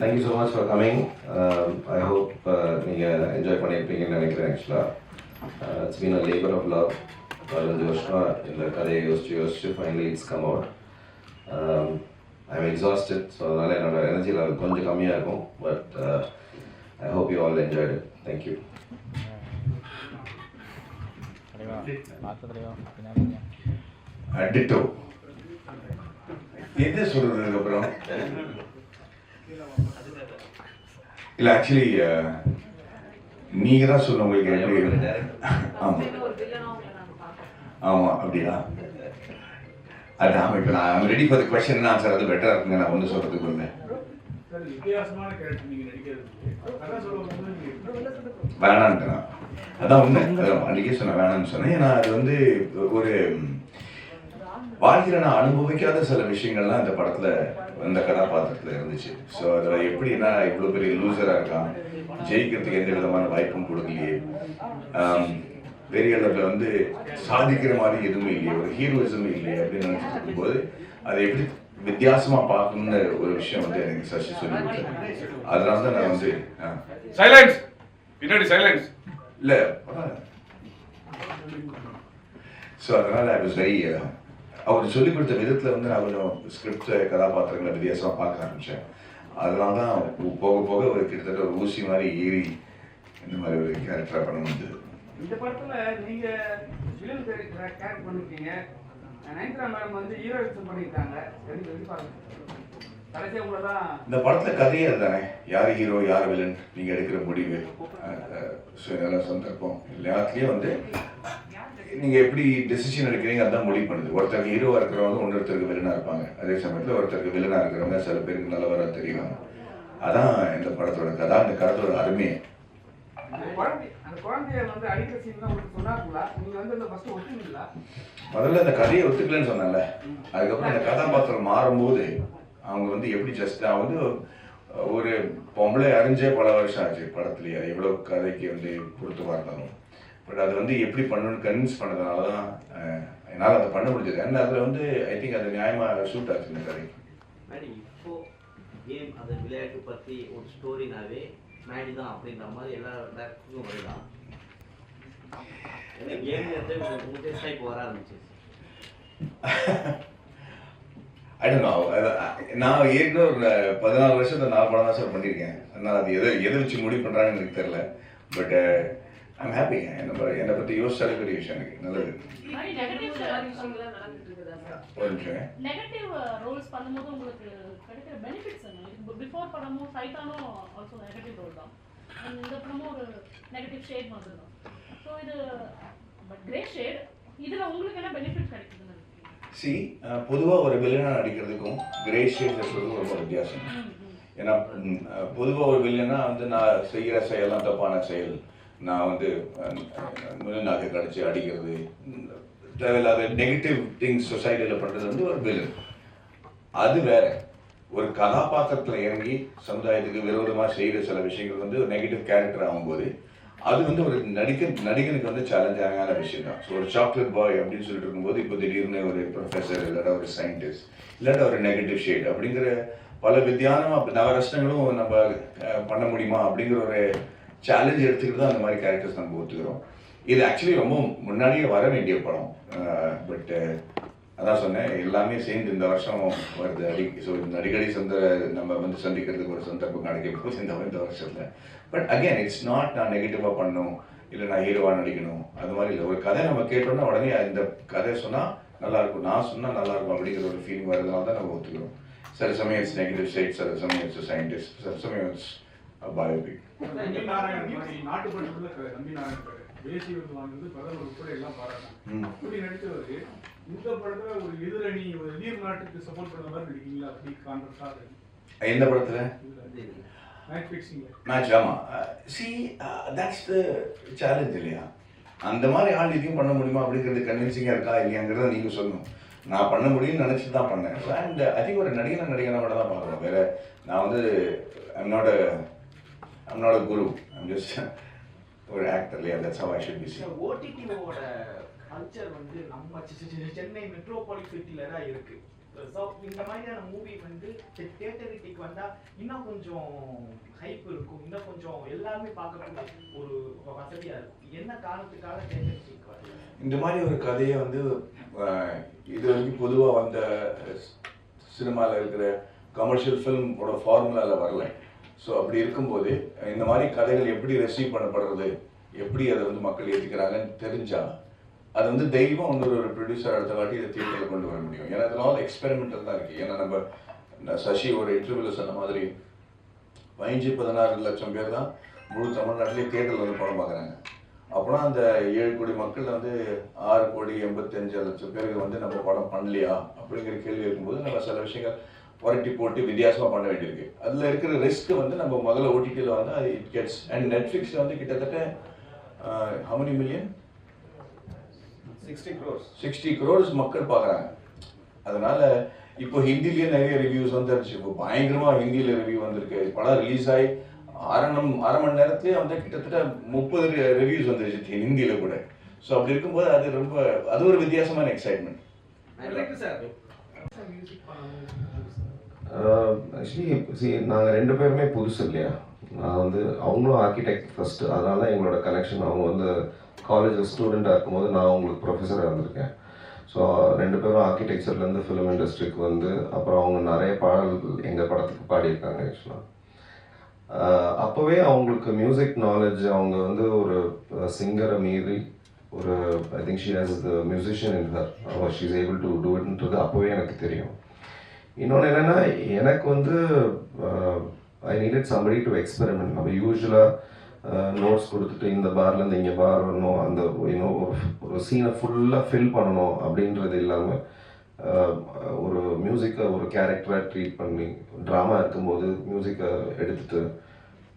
Thank you so much for coming. I hope நீங்கள் enjoy பண்ணியிருப்பீங்கன்னு நினைக்கிறேன். ஆக்சுவலாக it's been a labour of love. 15 வருஷமாக இந்த கதையை யோசிச்சு finally it's come out. I am exhausted. So அதனால் என்னோட எனர்ஜி லெவல் கொஞ்சம் கம்மியாக இருக்கும். But I hope you all enjoyed it. Thank you. Ditto என்ன சொல்றதுக்கு அப்புறம் இல்லை ஆக்சுவலி நீங்கள் தான் சொல்ல உங்களுக்கு எப்படி? ஆமாம் ஆமாம் அப்படியா? அதான் இப்போ நான் ready for the question answer அது பெட்டராக இருக்குங்க. நான் வந்து சொல்கிறதுக்கு வந்தேன். வேணான்ட்டேன். அதான் உண்மை. அன்றைக்கே சொன்னேன் வேணான்னு சொன்னேன். ஏன்னா அது வந்து ஒரு வாழ்க்கையில் நான் அனுபவிக்காத சில விஷயங்கள்லாம் இந்த படத்தில் இந்த கதாபாத்திரத்தில் இருந்துச்சு. ஸோ அதில் எப்படின்னா இவ்வளோ பெரிய லூசராக இருக்கான், ஜெயிக்கிறதுக்கு எந்த விதமான வாய்ப்பும் கொடுக்கலையே, பெரிய அளவில் வந்து சாதிக்கிற மாதிரி எதுவுமே இல்லையே, ஒரு ஹீரோயிசம் இல்லையே அப்படின்னு நினச்சிட்டு இருக்கும்போது அதை எப்படி வித்தியாசமாக பார்க்கணும்னு ஒரு விஷயம் வந்து எனக்கு சசி சொல்லி கொடுத்தாரு. அதனால தான் நான் வந்து சைலன்ஸ் பின்னாடி சைலன்ஸ் இல்லை. ஸோ அதனால் ஐ வாஸ் வெரி அவர் சொல்லிக் கொடுத்த விதத்தில் வந்து நான் கொஞ்சம் ஸ்கிரிப்ட் கதாபாத்திரங்களை வித்தியாசமாக பார்க்க ஆரம்பித்தேன். அதனால தான் போக போக ஒரு கிட்டத்தட்ட ஒரு ஊசி மாதிரி ஏறி இந்த மாதிரி ஒரு கேரக்டராக பண்ண முடிஞ்சது. இந்த படத்தில் நீங்கள் வில்லன் கேரக்டர் பண்ணிருக்கீங்க. நயன்தாரா மேடம் வந்து ஹீரோயிசம் பண்ணியிருக்காங்க. கடைசியாக கூட தான் இந்த படத்தில் கதையே அதுதானே, யார் ஹீரோ யார் வில்லன் நீங்கள் எடுக்கிற முடிவு நல்ல சந்தர்ப்பம் எல்லாத்துலேயும் வந்து நீங்கள் எப்படி டெசிஷன் எடுக்கிறீங்க அதுதான் முடிவு பண்ணுது. ஒருத்தருக்கு ஹீரோவாக இருக்கிறவங்க இன்னொருத்தருக்கு வில்லனாக இருப்பாங்க. அதே சமயத்தில் ஒருத்தருக்கு வில்லனாக இருக்கிறவங்க சில பேருக்கு நல்லவராக தெரியும். அதான் இந்த படத்தோட கதை, இந்த கதையோட அருமையை. முதல்ல இந்த கதையை ஒத்துக்கலன்னு சொன்னால, அதுக்கப்புறம் இந்த கதாபாத்திரம் மாறும்போது அவங்க வந்து எப்படி ஜஸ்ட் நான் வந்து ஒரு பொம்பளை அறிஞ்சே பல வருஷம் ஆச்சு படத்துலேயே, எவ்வளோ கதைக்கு வந்து பொறுத்து இருந்தாலும். பட் அது வந்து எப்படி பண்ணணும்னு கன்வின்ஸ் பண்ணதுனால தான் என்னால் அதை பண்ண முடிஞ்சது. ஏன்னா அதில் வந்து ஐ திங்க் அது நியாயமாக ஷூட் ஆச்சு இந்த கதைக்கு. மேடம் இப்போ கேம் அது விளையாட்டு பற்றி ஒரு ஸ்டோரினாவே மேடி தான் அப்படின்ற மாதிரி எல்லா டேரக்டருக்கும் வருதான். ஏன்னா கேம் உங்கள் டேஸ்டாக இப்போ வர ஆரம்பிச்சு. I don't know. நான் ஏற்கனவே ஒரு 14 வருஷத்துல 4 படம் தான் சார் பண்ணியிருக்கேன். அதனால் அது எதை வச்சு முடிவு பண்ணுறாங்கன்னு எனக்கு தெரியல. But I'm happy. என்னை பற்றி யோசிச்சாலே பெரிய விஷயம் எனக்கு நல்லது. ஒரு நிமிஷம். நெகட்டிவ் ரோல்ஸ் பண்ணும்போது உங்களுக்கு கிடைக்கிற பெனிஃபிட்ஸ் என்ன? பிஃபோர் படமும் சைட்டானும் ஆல்சோ நெகட்டிவ் ரோல் தான். இந்த படமும் ஒரு நெகட்டிவ் ஷேட் மாதிரி தான். ஸோ இது பட் கிரே ஷேட். இதில் உங்களுக்கு என்ன பெனிஃபிட் கிடைக்குதுன்னு சி பொதுவாக ஒரு வில்லனாக நடிக்கிறதுக்கும் கிரே ஷேட் சொல்றது ரொம்ப வித்தியாசம். ஏன்னா பொதுவாக ஒரு வில்லனா வந்து நான் செய்கிற செயலாம் தப்பான செயல், நான் வந்து நகை கடிச்சு அடிக்கிறது, தேவையில்லாத நெகட்டிவ் திங்ஸ் சொசைட்டியில் பண்ணுறது வந்து ஒரு வில்லன். அது வேற. ஒரு கதாபாத்திரத்தில் இறங்கி சமுதாயத்துக்கு விரோதமாக செய்கிற சில விஷயங்கள் வந்து ஒரு நெகட்டிவ் கேரக்டர் ஆகும்போது அது வந்து ஒரு நடிகனுக்கு வந்து சேலஞ்சான விஷயம் தான். ஸோ ஒரு சாக்லேட் பாய் அப்படின்னு சொல்லிட்டு இருக்கும்போது இப்போ திடீர்னு ஒரு ப்ரொஃபஸர் இல்லாட்டா ஒரு சயின்டிஸ்ட் இல்லாட்டா ஒரு நெகட்டிவ் ஷேட் அப்படிங்கிற பல வித்தியாசமாக நவரஷ்டங்களும் நம்ம பண்ண முடியுமா அப்படிங்கிற ஒரு சேலஞ்ச் எடுத்துக்கிட்டு தான் அந்த மாதிரி கேரக்டர்ஸ் நம்ம ஒத்துக்கிறோம். இது ஆக்சுவலி ரொம்ப முன்னாடியே வர வேண்டிய படம். பட் அதான் சொன்னேன், எல்லாமே சேர்ந்து இந்த வருஷம் வருது. ஸோ இந்த அடிக்கடி நம்ம வந்து சந்திக்கிறதுக்கு ஒரு சந்தர்ப்பம் கிடைக்க போகுது இந்த வருஷத்தில். பட் அகேன் இட்ஸ் நாட் நான் நெகட்டிவாக பண்ணணும் இல்லை நான் ஹீரோவாக நடிக்கணும் அது மாதிரி இல்லை. ஒரு கதை நம்ம கேட்டோம்னா உடனே இந்த கதை சொன்னால் நல்லாயிருக்கும், நான் சொன்னால் நல்லாயிருக்கும் அப்படிங்கிற ஒரு ஃபீலிங் வரதுனால தான் நம்ம ஒத்துக்கிறோம். சில சமயம் இட்ஸ் நெகட்டிவ் சைட், சில சமயம் இட்ஸ் சயின்டிஸ்ட், சில சமயம் இட்ஸ் பயோபிக். தேசிய விருது வாங்குறது பிரதமர் உட்பட எல்லாம் பாராட்டாங்க. அப்படி நடித்தவரு இந்த படத்துல ஒரு எதிரணி ஒரு எதிர் நாட்டுக்கு சப்போர்ட் பண்ண மாதிரி நடிக்கீங்களா? அப்படி கான்ட்ராக்ட் எந்த படத்துல? மேட்ச். ஆமா. சி தட்ஸ் தி சேலஞ்ச் இல்லையா? அந்த மாதிரி ஆள் இதையும் பண்ண முடியுமா அப்படிங்கிறது கன்வின்சிங்காக இருக்கா இல்லையாங்கிறத நீங்கள் சொல்லணும். நான் பண்ண முடியும்னு நினச்சிட்டு தான் பண்ணேன். அண்ட் ஐ திங்க் ஒரு நடிகனை மட்டும் தான் பார்க்குறேன். வேற நான் வந்து I'm not a guru, I'm just ஒரு ஆக்டர் இல்லையா? That's how I should be seen. ஓடிடியோட கல்ச்சர் வந்து நம்ம சென்னை மெட்ரோபாலிஸ் சிட்டில தான் இருக்கு. ஸோ இந்த மாதிரியான மூவி வந்து தியேட்டருக்கு வந்தா இன்னும் கொஞ்சம் ஹைப் இருக்கும், இன்னும் கொஞ்சம் எல்லாருமே பார்க்கக்கூடிய ஒரு வசதியா இருக்கும். என்ன காரணத்துக்காக தியேட்டருக்கு வரல? இந்த மாதிரி ஒரு கதையை வந்து இது வரைக்கும் பொதுவாக வந்த சினிமாவில் இருக்கிற கமர்ஷியல் ஃபிலிமோட ஃபார்முலாவில் வரல. ஸோ அப்படி இருக்கும்போது இந்த மாதிரி கதைகள் எப்படி ரெசீவ் பண்ணப்படுறது, எப்படி அதை வந்து மக்கள் ஏற்றுக்கிறாங்கன்னு தெரிஞ்சா அது வந்து தைரியமாக இன்னொரு ப்ரொடியூசர் அடுத்த வாட்டி இதை தியேட்டரில் கொண்டு வர முடியும். ஏன்னா இதனால எக்ஸ்பெரிமெண்டல் தான் இருக்குது. ஏன்னா நம்ம சசி ஒரு இன்டர்வியூவில் சொன்ன மாதிரி 15-16 லட்சம் பேர் தான் முழு தமிழ்நாட்டிலே தியேட்டரில் வந்து படம் பார்க்குறாங்க. அப்புறம் அந்த 7 கோடி மக்கள் வந்து 6,85,00,000 பேருக்கு வந்து நம்ம படம் பண்ணலையா அப்படிங்கிற கேள்வி இருக்கும்போது நம்ம சில விஷயங்கள் புரட்டி போட்டு வித்தியாசமாக பண்ண வேண்டியிருக்கு. அதில் இருக்கிற ரிஸ்க் வந்து நம்ம முதல்ல ஓடிடியில் வந்து இட் கெட்ஸ் அண்ட் நெட்ஃப்ளிக்ஸில் வந்து கிட்டத்தட்ட how many million 60 crores மக்கள் பார்க்குறாங்க. அதனால இப்போ ஹிந்திலேயே நிறைய ரிவ்யூஸ் வந்துருச்சு. இப்போ பயங்கரமாக ஹிந்தியில் ரிவ்யூ வந்திருக்கு. படம் ரிலீஸ் ஆகி அரை மணி நேரத்துலேயே வந்து கிட்டத்தட்ட 30 ரிவ்யூஸ் வந்துருச்சு ஹிந்தியில் கூட. ஸோ அப்படி இருக்கும்போது அது ஒரு வித்தியாசமான எக்ஸைட்மெண்ட். ஆக்சுவலி நாங்கள் 2 பேருமே புதுசு இல்லையா. நான் வந்து அவங்களும் ஆர்கிடெக்ட் ஃபஸ்ட்டு, அதனால தான் எங்களோட கனெக்ஷன். அவங்க வந்து காலேஜில் ஸ்டூடெண்ட்டாக இருக்கும்போது நான் அவங்களுக்கு ப்ரொஃபஸராக இருந்திருக்கேன். ஸோ 2 பேரும் ஆர்கிடெக்சர்லேருந்து ஃபிலிம் இண்டஸ்ட்ரிக்கு வந்து அப்புறம் அவங்க நிறைய பாடல்கள் எங்கள் படத்துக்கு பாடியிருக்காங்க. ஆக்சுவலாக அப்போவே அவங்களுக்கு மியூசிக் நாலேஜ், அவங்க வந்து ஒரு சிங்கரை மீறி ஒரு I think she has the musician in her, she is able to do இட்ன்றது அப்போவே எனக்கு தெரியும். இன்னொன்று என்னென்னா, எனக்கு வந்து I needed somebody to experiment. நம்ம யூஸ்வலாக நோட்ஸ் கொடுத்துட்டு இந்த பார்லேருந்து இங்கே பார் வரணும், அந்த இன்னும் ஒரு சீனை ஃபுல்லாக ஃபில் பண்ணணும் அப்படின்றது இல்லாமல் ஒரு மியூசிக்கை ஒரு கேரக்டராக ட்ரீட் பண்ணி, ட்ராமா இருக்கும்போது மியூசிக்கை எடுத்துட்டு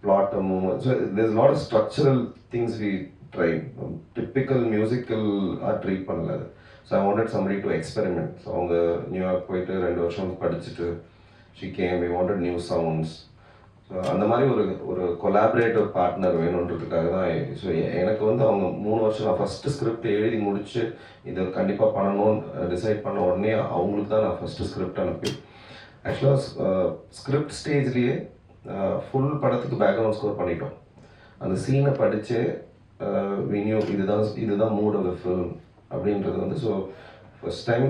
பிளாட்டை move, so there's lot of structural things we try. Typical musical treat பண்ணல. So I wanted somebody to experiment. So அவங்க நியூயார்க் போயிட்டு 2 வருஷம் படிச்சுட்டு she came, we wanted new sounds. So அந்த மாதிரி ஒரு கொலாபரேட்டிவ் பார்ட்னர் வேணுன்றதுக்காக தான். ஸோ எனக்கு வந்து அவங்க 3 வருஷம் நான் ஃபஸ்ட்டு ஸ்கிரிப்ட் எழுதி முடிச்சு இதை கண்டிப்பாக பண்ணணும்னு டிசைட் பண்ண உடனே அவங்களுக்கு தான் நான் ஃபஸ்ட்டு ஸ்கிரிப்ட் அனுப்பி, ஆக்சுவலாக ஸ்கிரிப்ட் ஸ்டேஜ்லேயே ஃபுல் படத்துக்கு பேக்ரவுண்ட் ஸ்கோர் பண்ணிட்டோம். அந்த சீனை படித்து வினியோ இதுதான் மூட் ஆஃப் த ஃபில்ம் அப்படின்றது வந்து. ஸோ ஃபர்ஸ்ட் டைம்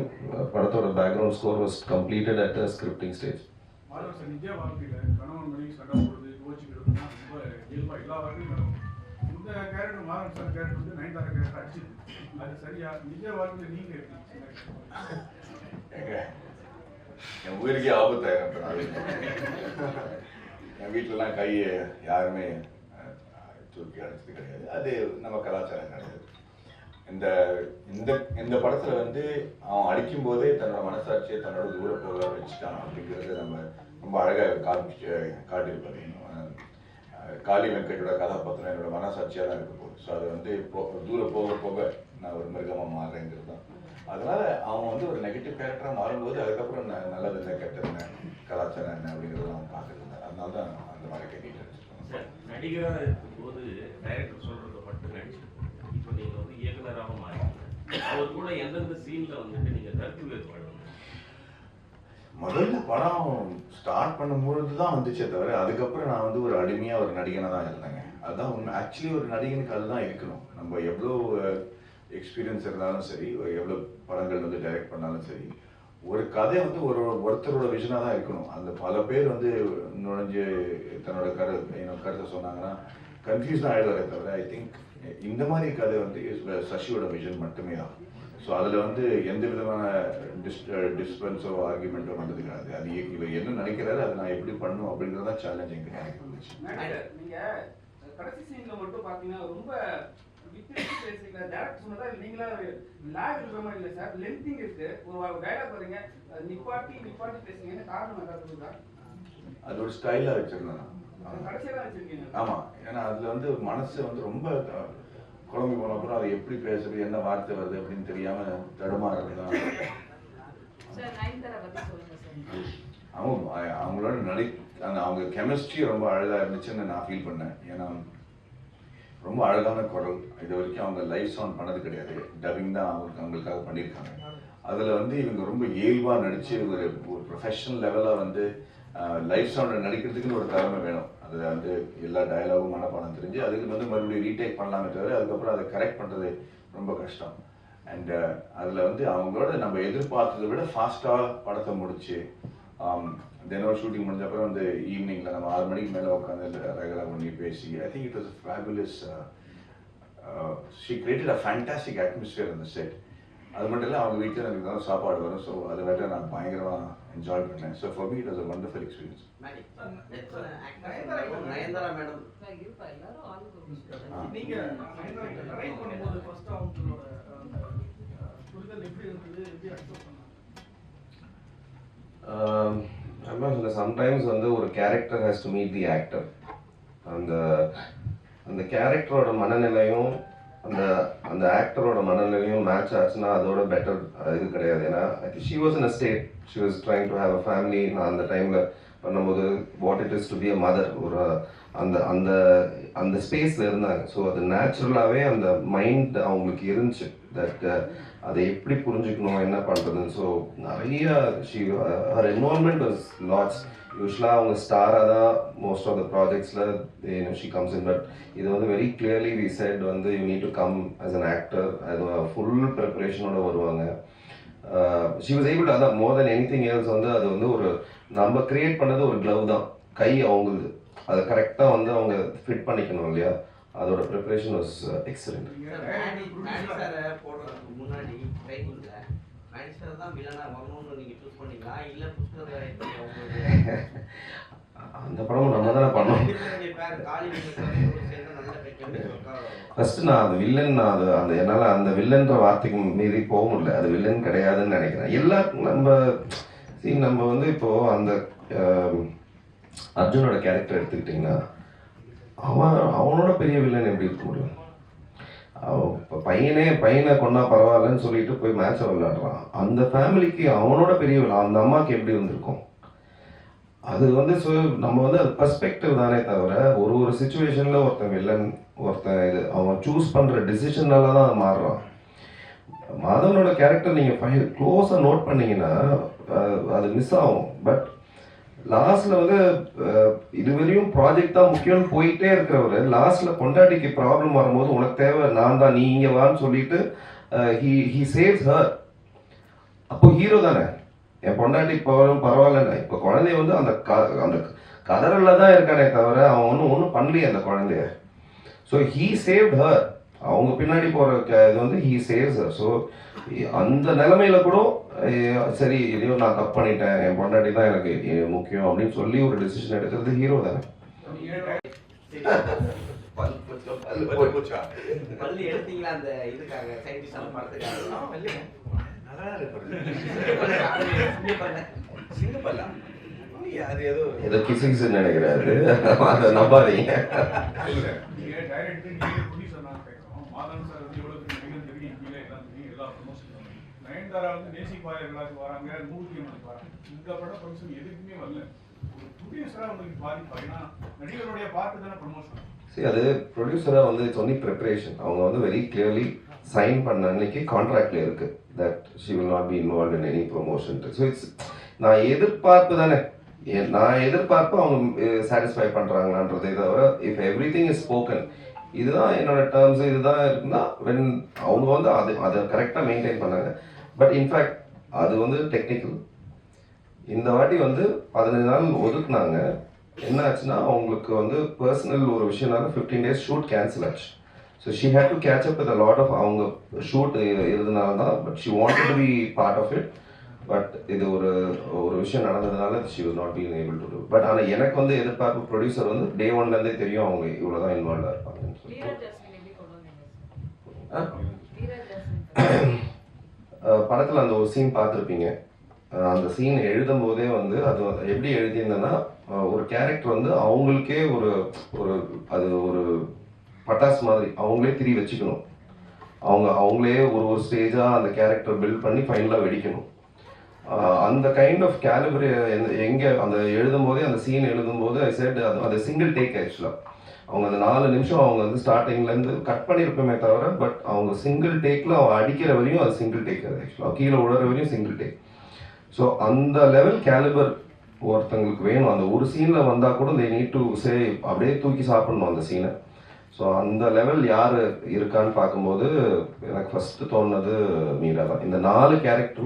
படத்தோட background score was completed at the scripting stage. நிஜ வாழ்க்கையில் கணவன் மனைவி சண்டை போடுறது, யோசிக்கிறதுனா ரொம்ப இயல்பாக எல்லா வாழ்க்கையும் நடக்கும். இந்த கேரக்டர் மாதவன் சார் கேரக்டர் வந்து 9 கேரக்டர் அடிச்சுது. அது சரியா? நிஜ வாழ்க்கையில் நீங்கள் என் உயிருக்கே ஆபத்தாயிரம். என் வீட்டிலலாம் கையை யாருமே தூக்கி அடிச்சது கிடையாது. அது நம்ம கலாச்சாரம் கிடையாது. இந்த படத்துல வந்து அவன் அடிக்கும் போதே தன்னோட மனசாட்சியை தன்னோட தூர போக வச்சுட்டான் அப்படிங்கிறது நம்ம ரொம்ப அழகாக காட்டியிருப்பாரு. காளி வெங்கட்டோட கதாபாத்திரம் என்னோட மனசாட்சியாக தான் இருக்க போகுது. ஸோ அது வந்து தூரம் போக போக நான் ஒரு மிருகமாக மாறுறேங்கிறது தான். அதனால அவன் வந்து ஒரு நெகட்டிவ் கேரக்டராக மாறும்போது அதுக்கப்புறம் நல்லது என்ன கெட்டது என்ன கலாச்சாரம் என்ன அப்படிங்கிறது அவன் பார்த்துருந்தேன். அதனால தான் அந்த மாதிரி கேட்டு சார், நடிகராக இருக்கும்போது டைரக்டர் சொல்றதை மட்டும் நடிச்சுட்டு இப்போ நீங்கள் வந்து இயக்குனராக மாறிங்க. அவர் கூட எந்தெந்த சீனில் வந்துட்டு நீங்கள் கருத்து வேறுபாடு? முதல்ல படம் ஸ்டார்ட் பண்ணும்பொழுது தான் வந்துச்சே தவிர அதுக்கப்புறம் நான் வந்து ஒரு அடிமையாக ஒரு நடிகனாக தான் இருந்தேங்க. அதுதான் உண்மை. ஆக்சுவலி ஒரு நடிகனுக்கு அதுதான் இருக்கணும். நம்ம எவ்வளோ எக்ஸ்பீரியன்ஸ் இருந்தாலும் சரி, எவ்வளோ படங்கள் வந்து டைரக்ட் பண்ணாலும் சரி, ஒரு கதை வந்து ஒருத்தரோட விஷனாக தான் இருக்கணும். அந்த பல பேர் வந்து நுழைஞ்சு தன்னோட கருத்தை சொன்னாங்கன்னா கன்ஃபியூஸ் தான் ஆகிடுவாரே தவிர ஐ திங்க் இந்த மாதிரி கதை வந்து சசியோட விஷன் மட்டுமே தான். ஸோ அதில் வந்து எந்த விதமான டிஸ்பென்ஸோ ஆர்குமெண்ட்டோ வந்தது கிடையாது. அது இவர் என்ன நினைக்கிறாரு, அதை நான் எப்படி பண்ணும் அப்படிங்கிறதான் சேலஞ்ச் எனக்கு இருந்துச்சு. நீங்கள் கடைசி சீனில் மட்டும் பார்த்தீங்கன்னா ரொம்ப வித்தியாசம் பேசுறீங்க. டேரக்ட் சொன்னதா நீங்களா லேக் இருக்கிற மாதிரி இல்லை சார், லென்த்திங் இருக்கு. ஒரு டைலாக் பாருங்க, நிப்பாட்டி பேசுங்க. காரணம் ஏதாவது? அது ஒரு ஸ்டைலாக வச்சிருந்தேன். கடைசியாக தான் வச்சிருக்கீங்க. ஆமாம், ஏன்னா அதில் வந்து மனசு வந்து ரொம்ப குழம்பு போன அப்புறம் அதை எப்படி பேசுறது, என்ன வார்த்தை வருது அப்படின்னு தெரியாம தடுமாறுறது தான். அவங்களோட அவங்க கெமிஸ்ட்ரி ரொம்ப அழகா இருந்துச்சுன்னு நான் ஃபீல் பண்ணேன். ஏன்னா ரொம்ப அழகான குரல். இது வரைக்கும் அவங்க லைவ் சவுண்ட் பண்ணது கிடையாது, டப்பிங் தான் அவங்களுக்காக பண்ணியிருக்காங்க. அதில் வந்து இவங்க ரொம்ப இயல்பாக நடித்து ஒரு ப்ரொஃபஷனல் லெவலாக வந்து லைஃப் சவுண்டில் நடிக்கிறதுக்குன்னு ஒரு திறமை வேணும். அதில் வந்து எல்லா டயலாகும் மனப்பாடம் தெரிஞ்சு அதுக்கு வந்து மறுபடியும் ரீடேக் பண்ணலாமே தவிர அதுக்கப்புறம் அதை கரெக்ட் பண்ணுறது ரொம்ப கஷ்டம். அண்ட் அதில் வந்து அவங்களோட நம்ம எதிர்பார்த்ததை விட ஃபாஸ்ட்டாக படத்தை முடிச்சு தினம் ஷூட்டிங் முடிஞ்ச அப்புறம் வந்து ஈவினிங்கில் நம்ம 6 மணிக்கு மேலே உட்காந்து ரெகுலராக பண்ணி பேசி I think it was fabulous. She created a fantastic atmosphere அந்த செட். அது மட்டும் இல்லை அவங்க வீட்டில் எனக்கு தான் சாப்பாடு வரும். ஸோ அதை வேற நான் பயங்கரமாக என்ஜாய் பண்ணேன். So for me it was a wonderful experience. Nayanthara madam நீங்க ட்ரை பண்ணும்போது ஃபர்ஸ்ட் அவங்களோட புரிதல் எப்படி இருந்தது, எப்படி அக்செப்ட் பண்ணாங்க? சம்டைம்ஸ் வந்து ஒரு character has to meet the actor. அந்த கேரக்டரோட மனநிலையும் அந்த ஆக்டரோட மனநிலையும் மேட்ச் ஆச்சுன்னா அதோட பெட்டர் இது கிடையாது. ஏன்னா she was in a state, she was trying to have a family. நான் அந்த டைமில் பண்ணும்போது what it is to be a mother, ஒரு அந்த ஸ்பேஸில் இருந்தாங்க. ஸோ அது நேச்சுரலாகவே அந்த மைண்ட் அவங்களுக்கு இருந்துச்சு தட் அதை எப்படி புரிஞ்சுக்கணும், என்ன பண்ணுறதுன்னு. ஸோ நிறைய ஹர் என்வால்மெண்ட் வாஸ் லாட்ஸ். யூஸ்வலாக அவங்க ஸ்டாராக தான் மோஸ்ட் ஆஃப் த ப்ராஜெக்ட்ஸில் ஷி கம்ஸ் இன். பட் இது வந்து வெரி கிளியர்லி வி செட் வந்து you need to come as an actor. அது ஃபுல் ப்ரிப்பரேஷனோட வருவாங்க. ஷி வாஸ் ஏபிள் டு, அதான் மோர் தென் எனிதிங் எல்ஸ் வந்து அது வந்து ஒரு நம்ம கிரியேட் பண்ணது ஒரு க்ளவ் தான், கை அவங்களுது. அதை கரெக்டாக வந்து அவங்க ஃபிட் பண்ணிக்கணும் இல்லையா, அதோட ப்ரிப்பரேஷன் வாஸ் எக்ஸலென்ட். போடுறதுக்கு முன்னாடி ட்ரைனிங்ல மேனிஸ்டர் தான் வில்லனா வரணும்னு நீங்க சூஸ் பண்ணீங்களா இல்ல புஷ்கர் அந்த படமும் நம்ம தானே பண்ணோம். ஃபர்ஸ்ட் நான் அது வில்லன், அந்த என்னால் அந்த வில்லன்ற வார்த்தைக்கு மீறி போக முடியல. அது வில்லன் கிடையாதுன்னு நினைக்கிறேன். எல்லாருக்கும் நம்ம வந்து இப்போ அந்த அர்ஜுனோட கேரக்டர் எடுத்துக்கிட்டிங்கன்னா அவனோட பெரிய வில்லன் எப்படி இருக்க முடியும்? பையனை கொண்டா பரவாயில்லன்னு சொல்லிட்டு போய் மேட்சை விளையாடுறான். அந்த ஃபேமிலிக்கு அவனோட பெரிய வில்லன் அந்த அம்மாவுக்கு எப்படி வந்திருக்கும்? அது வந்து நம்ம வந்து அது பெர்ஸ்பெக்டிவ் தானே தவிர ஒரு சுச்சுவேஷன்ல ஒருத்தன் வில்லன், ஒருத்தன் இது அவன் சூஸ் பண்ற டிசிஷனால தான் அது மாறுறான். மாதவனோட கேரக்டர் நீங்க க்ளோஸா நோட் பண்ணீங்கன்னா அது மிஸ் ஆகும். பட் லாஸ்ட்ல வந்து இதுவரையும் ப்ராஜெக்ட் தான் முக்கியம்னு போயிட்டே இருக்கிறவரு லாஸ்ட்ல பொண்டாட்டிக்கு ப்ராப்ளம் வரும்போது உனக்கு தேவை நான் தான், நீ இங்க வான்னு சொல்லிட்டு ஹி சேவ்ஸ் ஹர். அப்போ ஹீரோ தானே. என் பொண்டாட்டி பரவாயில்ல. இப்போ குழந்தைய வந்து அந்த கதறல தான் இருக்கானே தவிர அவன் ஒன்றும் பண்ணலையே அந்த குழந்தைய. So he saved her. அவங்க பின்னாடி போற இது வந்து ஹீ சேவ்ஸ் ஹர். ஸோ அந்த நிலைமையில கூட சரி இல்லையோ நான் தப்பு பண்ணிட்டேன், என் பொண்டாட்டி தான் எனக்கு முக்கியம் அப்படின்னு சொல்லி ஒரு டிசிஷன் எடுக்கிறது ஹீரோ தானே. பள்ளி எடுத்தீங்களா அந்த இதுக்காக சயின்டிஸ்ட் படத்துக்காக? ஏதோ கிசு நினைக்கிறாரு, அதை நம்பாதீங்க. நயன்தாரா வந்து தேசிக் பாய விழாக்கு வராங்க, 150 வராங்க. இந்த படம் ப்ரொமோஷன் எதுக்குமே வரல. ஒரு ப்ரொடியூசரா உங்களுக்கு பாதிப்பா? ஏன்னா நடிகருடைய பார்ட்டு தானே ப்ரொமோஷன். சரி, அது ப்ரொடியூசரா வந்து இட்ஸ் ஒன்லி ப்ரிப்பரேஷன். அவங்க வந்து வெரி கிளியர்லி சைன் பண்ண அன்னைக்கு கான்ட்ராக்ட்ல இருக்கு that she will not be involve in any promotion. So it's நான் எதிர்பார்ப்பு தானே, நான் எதிர்பார்ப்பு அவங்க சாட்டிஸ்ஃபை பண்றாங்களான்றதை தவிர if every thing is spoken, இதுதான் என்னோட டேர்ம்ஸ் இதுதான் இருக்குன்னா வென் அவங்க வந்து அதை கரெக்டாக மெயின்டைன் பண்ணாங்க. பட் இன்ஃபேக்ட் அது வந்து டெக்னிக்கல். இந்த வாட்டி வந்து 15 நாள் ஒதுக்குனாங்க. என்ன ஆச்சுன்னா அவங்களுக்கு வந்து பர்சனல் ஒரு விஷயம்னால 15 days ஷூட் கேன்சல் ஆச்சு. So she had to catch up with lot of அவங்க ஷூட் இருந்தனால தான். But she wanted to be part of it. But இது ஒரு விஷயம் நடந்ததுனால she was not being able to do. But ஆனால் எனக்கு வந்து எதிர்பார்ப்பு ப்ரொடியூசர் வந்து டே ஒன்லேருந்தே தெரியும் அவங்க இவ்வளோதான் இன்வால்வாக இருப்பாங்கன்னு சொல்லி. படத்தில் அந்த ஒரு சீன் பார்த்துருப்பீங்க. அந்த சீன் எழுதும் போதே வந்து அது எப்படி எழுதியிருந்தேன்னா ஒரு கேரக்டர் வந்து அவங்களுக்கே அது ஒரு பட்டாசு மாதிரி அவங்களே திரி வச்சுக்கணும். அவங்களே ஒரு ஸ்டேஜாக அந்த கேரக்டர் பில்ட் பண்ணி ஃபைனலாக வெடிக்கணும். அந்த கைண்ட் ஆஃப் கேலிபர் எங்கே அந்த எழுதும்போதே அந்த சீன் எழுதும்போது ஐ செட் அது சிங்கிள் டேக் ஆக்சுவலாக. அவங்க அந்த 4 நிமிஷம் அவங்க வந்து ஸ்டார்டிங்லேருந்து கட் பண்ணியிருப்போமே தவிர, பட் அவங்க சிங்கிள் டேக்கில் அவன் அடிக்கிற வரையும் அது சிங்கிள் டேக். அது ஆக்சுவலாக கீழே விழுற வரையும் சிங்கிள் டேக். ஸோ அந்த லெவல் கேலிபர் ஒருத்தங்களுக்கு வேணும். அந்த ஒரு சீனில் வந்தால் கூட தே நீட் டு சே அப்படியே தூக்கி சாப்பிடணும் அந்த சீனை. ஸோ அந்த லெவல் யார் இருக்கான்னு பார்க்கும்போது எனக்கு ஃபஸ்ட்டு தோணுனது மீரா தான். இந்த 4 கேரக்டரும்